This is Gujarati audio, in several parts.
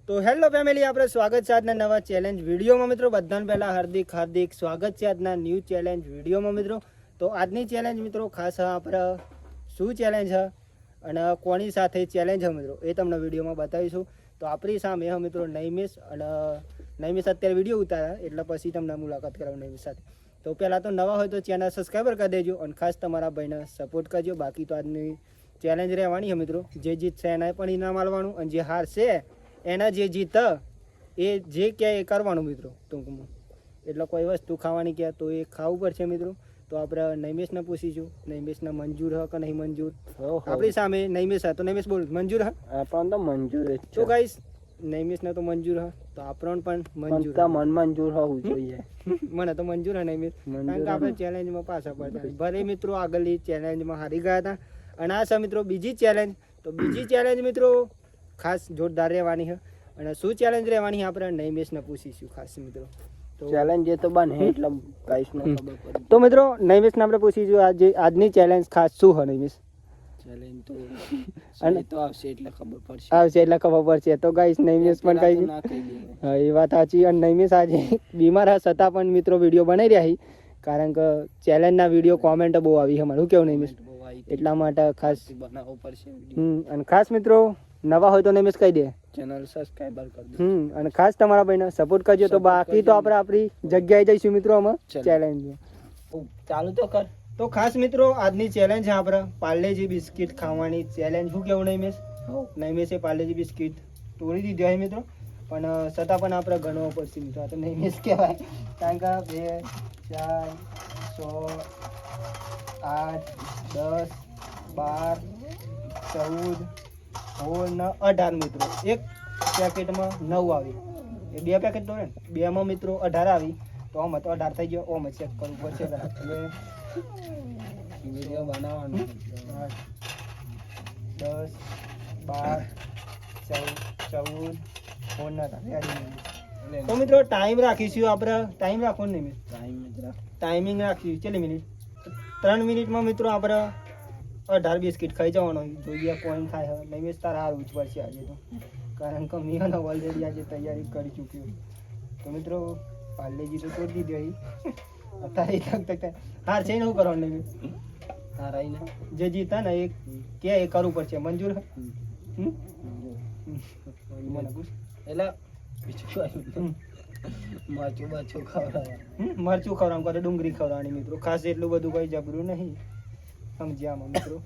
તો હેલો ફેમિલી, આપણે સ્વાગત છે આજના નવા ચેલેન્જ વિડીયોમાં મિત્રો. બધાને પહેલા હાર્દિક સ્વાગત છે આજના ન્યૂ ચેલેન્જ વિડીયોમાં મિત્રો. તો આજની ચેલેન્જ મિત્રો ખાસ આપણે શું ચેલેન્જ છે અને કોની સાથે ચેલેન્જ છે મિત્રો એ તમને વિડીયોમાં બતાવીશું. તો આપણી સામે હા મિત્રો નૈમિષ, અને નૈમિષ અત્યારે વિડીયો ઉતાર્યા એટલે પછી તમને મુલાકાત કરાવું નૈમિષ સાથે. તો પહેલાં તો નવા હોય તો ચેનલ સબસ્ક્રાઈબર કરી દેજો અને ખાસ તમારા ભાઈને સપોર્ટ કરજો. બાકી તો આજની ચેલેન્જ રહેવાની છે મિત્રો. જે જીતશે એના પણ ઇનામ આવવાનું, અને જે હારશે એના જે જીત એ જે કહે એ કરવાનું મિત્રો ટૂંકમાં. એટલે કોઈ વસ્તુ ખાવાની કહે તો એ ખાવું પડશે મિત્રો. તો આપણે નૈમિષને પૂછીશું, નૈમિષને મંજૂર હ કે નહીં મંજૂર. આપણી સામે નૈમિષ હા, તો નૈમિષ બોલ મંજૂર હા. આપણને તો મંજૂર જ તો ગાઈસ નૈમિષને તો મંજૂર હા, તો આપણને પણ મંજૂર. મન મંજૂર હોવું જોઈએ. મને તો મંજૂર હા નૈમિષ, કારણ કે આપણે ચેલેન્જમાં પાછા પડતા. ભલે મિત્રો આગળની ચેલેન્જમાં હારી ગયા હતા, અને આ છે મિત્રો બીજી ચેલેન્જ. તો બીજી ચેલેન્જ મિત્રો ખાસ જોરદાર રહેવાની છે. અને શું ચેલેન્જ રહેવાની આપણે નૈમિષને પૂછીશું ખાસ મિત્રો. તો ચેલેન્જ જે તો બને એટલે ગાઈસ ને ખબર પડી. તો મિત્રો નૈમિષને આપણે પૂછીશું આજની ચેલેન્જ ખાસ શું છે નૈમિષ. ચેલેન્જ તો અને તો આવશે એટલે ખબર પડશે. આવશે એટલે ખબર પડશે. તો ગાઈસ નૈમિષ પણ કઈ હા એ વાત સાચી. અને નૈમિષ આજે બીમાર હા છતાં પણ મિત્રો વિડીયો બનાવી રહ્યા છે, કારણ કે ચેલેન્જના વિડીયો કોમેન્ટ બહુ આવી છે મારું કેવું નૈમિષ, એટલા માટે ખાસ બનાવવો પડશે. અને ખાસ મિત્રો નવા હોય તો નૈમિષ કહી દે ચેનલ સબસ્ક્રાઇબર કરી દો. અને ખાસ તમારા ભાઈને સપોર્ટ કરજો. તો બાકી તો આપણે આપણી જગ્યાએ જઈશું મિત્રો આમાં ચેલેન્જમાં. ચાલુ તો કર. તો ખાસ મિત્રો આજની ચેલેન્જ છે આપણે પાર્લેજી બિસ્કિટ ખાવાની ચેલેન્જ. શું કેવું નૈમિષ? નૈમિષે પાર્લેજી બિસ્કિટ તોડી દીધો છે મિત્રો, પણ છતાં પણ આપણે ગણવો પડશે મિત્રો. આ તો નૈમિષ કહેવાય, કારણ કે 2 4 6 8 10 12 14 16 18 મિત્રો. એક પેકેટમાં 9 આવી, એ 2 પેકેટ તો ને 2માં મિત્રો 18 આવી. તો આમાં તો 18 થઈ ગયો. ઓમ ચેક કરવું પડશે. વિડિયો બનાવવાનો 10 12 14 તો મિત્રો ટાઈમ રાખીશું આપણે. ટાઈમ રાખવાનો નહીં મિત્ર, ટાઈમિંગ રાખીશું. કેટલી મિનિટ? 3 મિનિટમાં મિત્રો આપણે 18 બિસ્કિટ ખાઈ જવાનો. જોઈએ કોણ ખાય. નૈમિષ તારા હારું જ પડશે આજે તો, કારણ કે મેં ઓલરેડી આજે તૈયારી કરી ચૂક્યું. તો મિત્રો પાર્લેજી તો તોડી દીધી અત્યારે હાર છે ને શું કરવાનું નૈમિષ? હારાઈને જે જીતા ને એ કે એ કરવું પડશે. મંજૂર? મને પૂછ. એટલે મરચું બચું ખવડાવવા. મરચું ખવડાવવાનું કરે, ડુંગળી ખવડાવવાની મિત્રો. ખાસ એટલું બધું કઈ જબરું નહીં, સમજ્યામાં મિત્રો.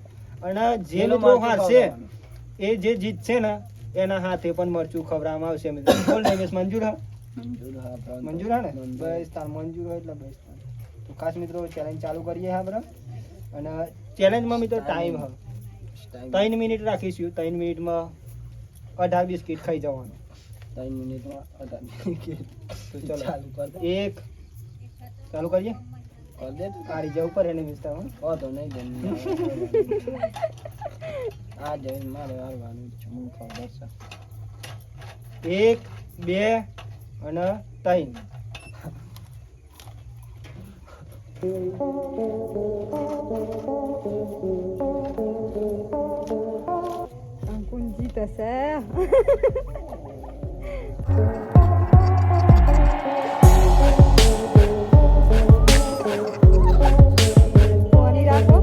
અને જે મિત્રો હારશે એ જે જીતશે ને એના હાથે પણ મરચું ખવડાવવામાં આવશે મિત્રો. બોલ નૈમિષ મંજૂર હા? મંજૂર હા ને? બસ તાર મંજૂર હોય એટલે બસ. તો ખાસ મિત્રો ચેલેન્જ ચાલુ કરીએ આપણે. અને ચેલેન્જમાં મિત્રો ટાઈમ હ 3 મિનિટ રાખીશું. 3 મિનિટમાં 18 બિસ્કિટ ખાઈ જવાનું. 3 મિનિટમાં 18 બિસ્કિટ. તો ચલો ચાલુ કર. એક ચાલુ કરીએ. કર દે. કાઢી જવું પડે ને મિસ્તા. તો નહીં દે. આ જઈને મારે હારવાનું છે. હું ખબર છે. 1 2 અને 3. કોણ જીતે છે? કોની રાખો?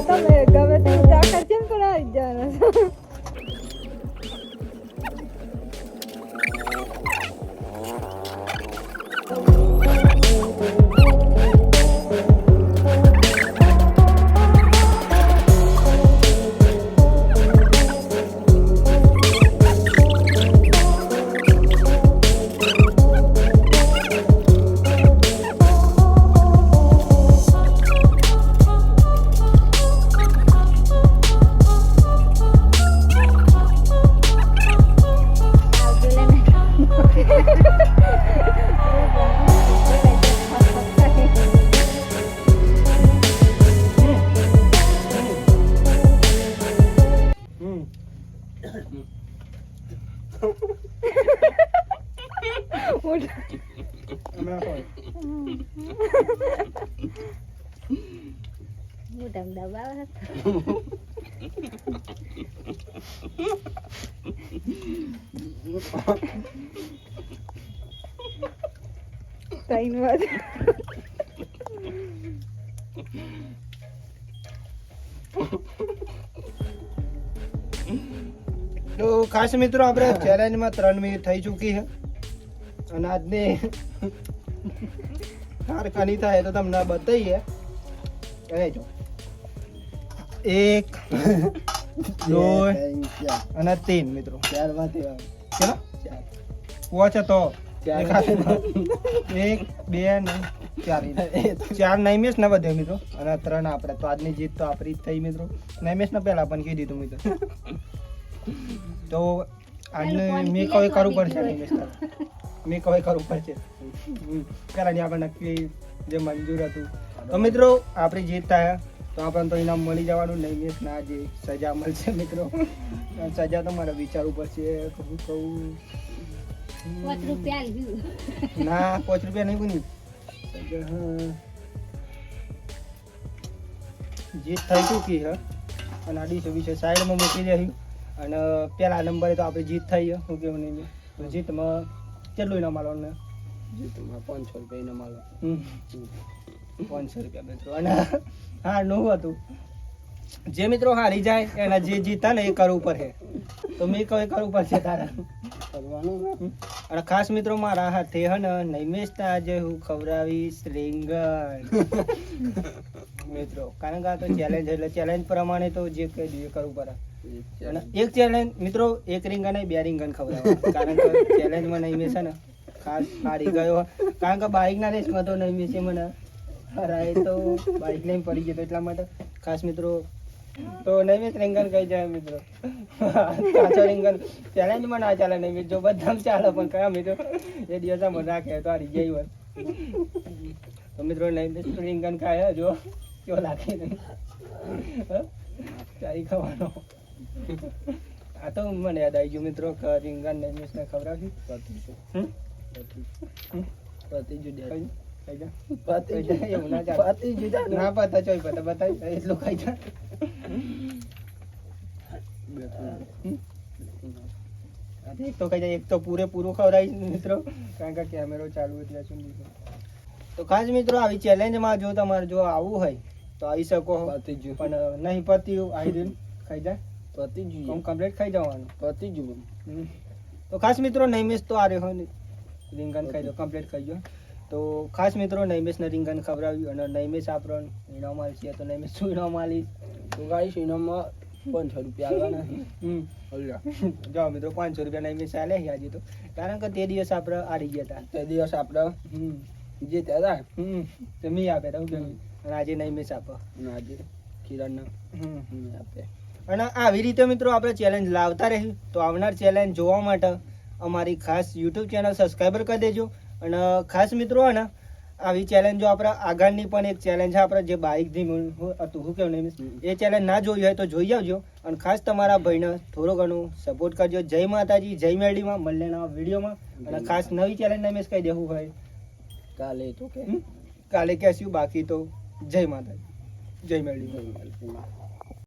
તમે ગમે તે દાખલ કેમ કરાવી જવાના છો? મોઢામાં દબાવે. ત્રણ વાર તો ખાસ મિત્રો આપણે ચેલેન્જમાં 3 મિનિટ થઈ ચૂકી છે અને આજની હાર કાની થાય તો તમને બતાવીએ એ જો 1 2 અને 3 મિત્રો 4 માંથી ચલો ચાર. પહોંચે તો ચાર. 1 2 ને 4 નૈમેશ ના વધે મિત્રો અને 3 આપણે તો આજની જીત તો આપણી જ થઈ મિત્રો નૈમેશ ને પહેલા પણ કહી દીધું મિત્રો તો આજનું મેં કોઈ કરવું પડશે નૈમેશ મેં કોઈ કરવું પડશે પેલા ની આપણે નક્કી જે મંજૂર હતું તો મિત્રો આપણી જીત થાય તો આપણને તો ઇનામ મળી જવાનું નૈમેશ ના જે સજા મળશે મિત્રો સજા તો મારે વિચારવું પડશે કહું ના 5 રૂપિયા નહીં બની જીત થઈ ચૂકી છે અને આ ડીશ વિશે સાઈડમાં મૂકી દઈ અને પેલા નંબરે તો આપણે જીત થઈ છે શું કેવું નહીં તો જીતમાં કેટલું ઇનામ આલવાનું જીતમાં 500 રૂપિયા ઇનામ આલો. 500 રૂપિયા મિત્રો અને હા નું હતું જે મિત્રો હારી જાય એના જે જીતા ને એ કરવું પડે તો મેં કહે કરવું પડશે તારા કરવાનું અને ખાસ મિત્રો મારા હાથે હે ને નૈમેશ ના આજે હું ખવડાવીશ રીંગણ મિત્રો કારણ કે આ તો ચેલેન્જ એટલે ચેલેન્જ પ્રમાણે તો જે કહી દઈએ કરવું પડે અને એક ચેલેન્જ મિત્રો એક રીંગણ નહીં 2 રીંગણ ખવડાવવા કારણ કે ચેલેન્જમાં નૈમેશ છે ને ખાસ હારી ગયો કારણ કે બાઇકના રેસમાં તો નૈમેશે મને હરાય તો બાઇક લઈને પડી ગયો એટલા માટે ખાસ મિત્રો તો નૈમેશ રીંગણ કહી જાય મિત્રો કાચો રીંગણ ચેલેન્જમાં ના ચાલે નૈમેશ જો બધામાં ચાલે પણ કયા મિત્રો એ દિવસમાં રાખે તો હારી જાય હોય તો મિત્રો નૈમેશ તો રીંગણ ખાય જો કેવો લાગે નહીં ચારી ખાવાનો આ તો મને યાદ આવી ગયું મિત્રો કે રીંગણ નૈમેશને ખવડાવી પતિ જુદા ખાઈ જા પતિ ખાઈ જા એવું ના ચાલે પતિ જુદા ના પતા ચોઈ પતા બતાવી એટલું ખાઈ જા એક તો ખાઈ જાય એક તો પૂરેપૂરું ખવડાવી મિત્રો કારણ કે કેમેરો ચાલુ એટલે સુધી તો ખાસ મિત્રો આવી ચેલેન્જમાં જો તમારે જો આવવું હોય તો આવી શકો પતિ જુ પણ નહીં પત્યું આવી રીતે ખાઈ જાય પતિ જુ કમ કમ્પ્લીટ ખાઈ જવાનું પતિ જુ તો ખાસ મિત્રો નૈમેશ તો આ રહ્યો ને રીંગણ ખાઈ દો કમ્પ્લીટ ખાઈ ગયો તો ખાસ મિત્રો નૈમેશને રીંગણ ખવડાવ્યું અને નૈમેશ આપણને ઇનામ આલશે તો નૈમેશ શું ઇનામ આલીશ તો ગાઈસ ઇનામમાં 500 રૂપિયા આલવાના અલ્યા જો મિત્રો 500 રૂપિયા નૈમેશ આલે છે આજે તો કારણ કે તે દિવસ આપણે હારી ગયા હતા તે દિવસ આપણે જે ત્યાં તો મી આપે તો કેમ અને આજે નૈમેશ આપે આજે કિરણ આપે અને આવી રીતે મિત્રો આપણે ચેલેન્જ લાવતા રહીએ તો આવનાર ચેલેન્જ જોવા માટે અમારી ખાસ યુટ્યુબ ચેનલ સબસ્ક્રાઈબર કરી દેજો અને ખાસ મિત્રો હે ને આવી ચેલેન્જો આપણે આગળની પણ એક ચેલેન્જ છે આપણે જે બાઇકથી હતું શું કેવું નહીં એ ચેલેન્જ ના જોઈ હોય તો જોઈ આવજો અને ખાસ તમારા ભાઈને થોડો ઘણો સપોર્ટ કરજો જય માતાજી જય મેરડીમાં મળે નવા વિડીયોમાં અને ખાસ નવી ચેલેન્જ નૈમેશ કહી દેવું હોય કાલે તો કે કાલે કહેશું બાકી તો જય માતાજી જય મેરડી